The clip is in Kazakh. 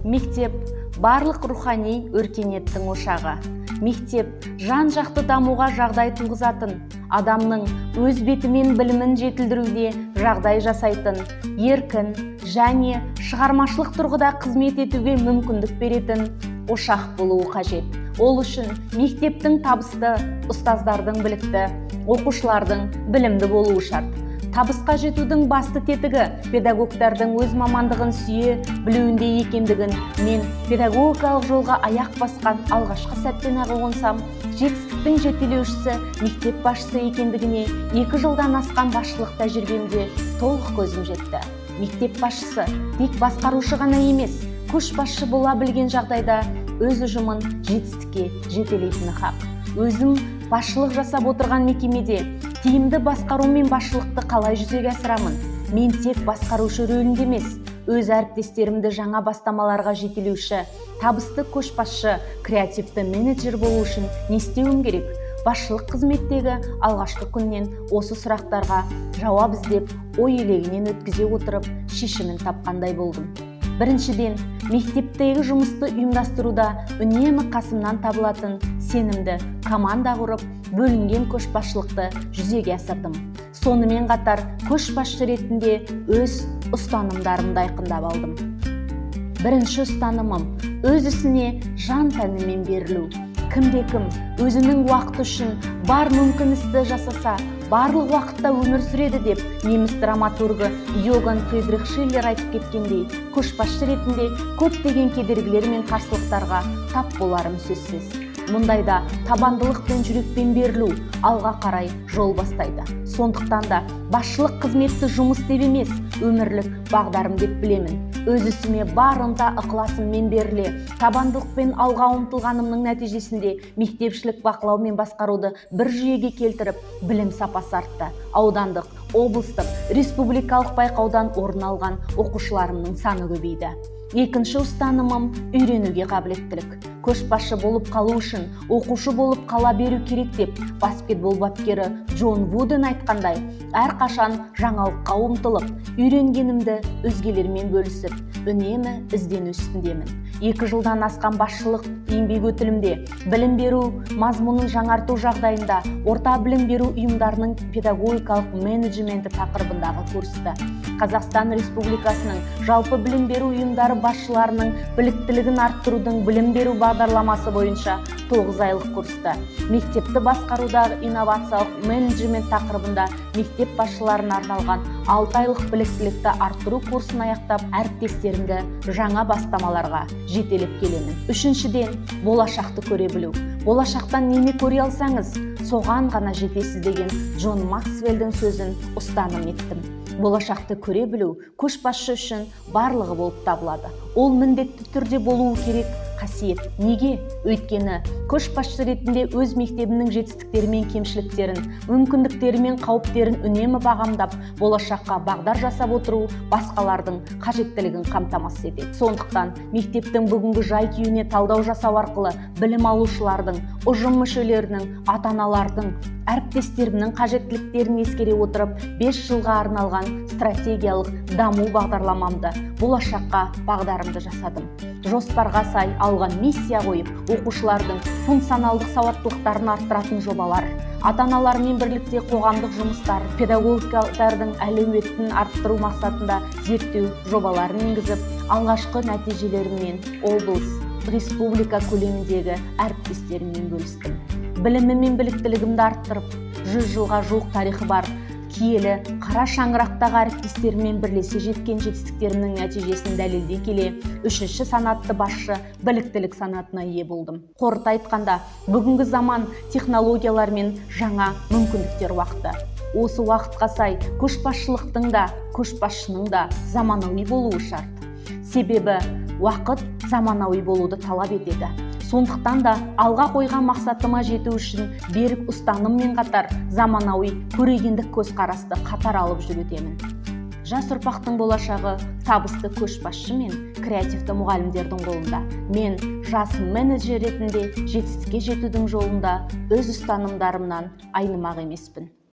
Мектеп барлық рухани өркениеттің ошағы. Мектеп жан-жақты дамуға жағдай туғызатын, адамның өз бетімен білімін жетілдіруде жағдай жасайтын, еркін және шығармашылық тұрғыда қызмет етуге мүмкіндік беретін ошақ болуы қажет. Ол үшін мектептің табысты, ұстаздардың білікті, оқушылардың білімді болуы шарт. Табысқа жетудің басты тетігі педагогтардың өз мамандығын сүйе білуінде екендігін мен педагогикалық жолға аяқ басқан алғашқы сәттен-ақ ұғынсам, жетістіктің жетелеушісі мектеп басшысы екендігіне 2 жылдан асқан басшылық тәжірибемде толық көзім жетті. Мектеп басшысы тек басқарушы ғана емес, көшбасшы бола білген жағдайда өз ұжымын жетістікке жетелейтіні хақ. Өзім басшылық жасап отырған мекемеде тиімді басқару мен басшылықты қалай жүзеге асырамын? Мен тек басқарушы рөлінде емес, өз әріптестерімді жаңа бастамаларға жетелеуші, табысты көшбасшы, креативті менеджер болу үшін не істеуім керек? Басшылық қызметтегі алғашқы күннен осы сұрақтарға жауап іздеп, ой елегінен өткізе отырып, шешімін тапқандай болдым. Біріншіден, мектептегі жұмысты ұйымдастыруда үнемі қасымнан табылатын сенімді команда құрып, бөлінген көшбасшылықты жүзеге асырдым. Сонымен қатар, көшбасшы ретінде өз ұстанымдарымды айқындап алдым. Бірінші ұстанымым өз ісіне жан тәнімен берілу. Кімде-кім өзінің уақыты үшін бар мүмкін істі жасаса, барлық уақытта өмір сүреді деп неміс драматургы Йоган Фридрих Шиллер айтып кеткендей, көшбасшы ретінде көптеген кедергілер мен қарсылықтарға тап боларым сөзсіз. Мұндайда табандылық пен жүрекпен берілу алға қарай жол бастайды. Сондықтан да басшылық қызметті жұмыс деп емес, өмірлік бағдарым деп білемін. Өз ісіме бар ынта ықыласыммен беріле, табандылықпен алға ұмтылғанымның нәтижесінде мектепшілік бақылау мен басқаруды бір жүйеге келтіріп, білім сапасы артты. Аудандық, облыстық, республикалық байқаудан орын алған оқушыларымның саны көбейді. Екінші ұстанымым үйренуге қабілеттілік. Көшбасшы болып қалу үшін оқушы болып қала беру керек деп баскетбол бапкері Джон Вуден айтқандай, әрқашан жаңалыққа ұмтылып, үйренгенімді өзгелермен бөлісіп, үнемі іздену үстіндемін. 2 жылдан асқан басшылық еңбек өтілімде білім беру мазмұнын жаңарту жағдайында орта білім беру ұйымдарының педагогикалық менеджменті тақырыбындағы курсты, Қазақстан Республикасының жалпы білім беру ұйымдары басшыларының біліктілігін арттырудың білім беру бағдарламасы бойынша 9 айлық курсты, мектепті басқарудағы инновациялық менеджмент тақырыбында мектеп басшыларына арналған 6 айлық біліктілікті арттыру курсын аяқтап, әріптестерімді жаңа бастамаларға жетелеп келемін. Үшіншіден, болашақты көре білу. Болашақтан нені көре алсаңыз, соған ғана жетесіз деген Джон Максвеллдің сөзін ұстаным еттім. Болашақты көре білу көшбасшы үшін барлығы болып табылады. Ол міндетті түрде болуы керек қасиет. Неге? Өйткені көшбасшы ретінде өз мектебінің жетістіктері мен кемшіліктерін, мүмкіндіктері мен қауіптерін үнемі бағамдап, болашаққа бағдар жасап отыру басқалардың қажеттілігін қамтамасыз етеді. Сондықтан мектептің бүгінгі жай-күйіне талдау жасау арқылы білім алушылардың, ұжым мүшелерінің, ата-аналардың, әріптестерімнің қажеттіліктерін ескере отырып, 5 жылға арналған стратегиялық даму бағдарламамды, болашаққа бағдарымды жасадым. Жоспарға сай алған миссия қойып, оқушылардың функционалдық сауаттылықтарын арттыратын жобалар, ата-аналармен бірлікте қоғамдық жұмыстар, педагогтардың әлеуетін арттыру мақсатында зерттеу жобаларын енгізіп, алғашқы нәтижелерімен облыс, республика көлеміндегі әріптестеріммен бөлістім. Білімі мен біліктілігімді арттырып, 100 жылға жуық тарихы бар киелі қара шаңырақтағы әріптестеріммен бірлесе жеткен жетістіктерімнің нәтижесін дәлелдей келе, 3-ші санатты басшы біліктілік санатына ие болдым. Қорыта айтқанда, бүгінгі заман технологиялар мен жаңа мүмкіндіктер уақыты. Осы уақытқа сай көшбасшылықтың да, көшбасшының да заманауи болуы шарт. Себебі уақыт заманауи болуды талап етеді. Сондықтан да алға қойған мақсатыма жету үшін берік ұстаныммен қатар заманауи көрегендік көзқарасты қатар алып жүретемін. Жас ұрпақтың болашағы табысты көшбасшы мен креативті мұғалімдердің қолында. Мен жас менеджер ретінде жетістікке жетудің жолында өз ұстанымдарымнан айнымақ емеспін.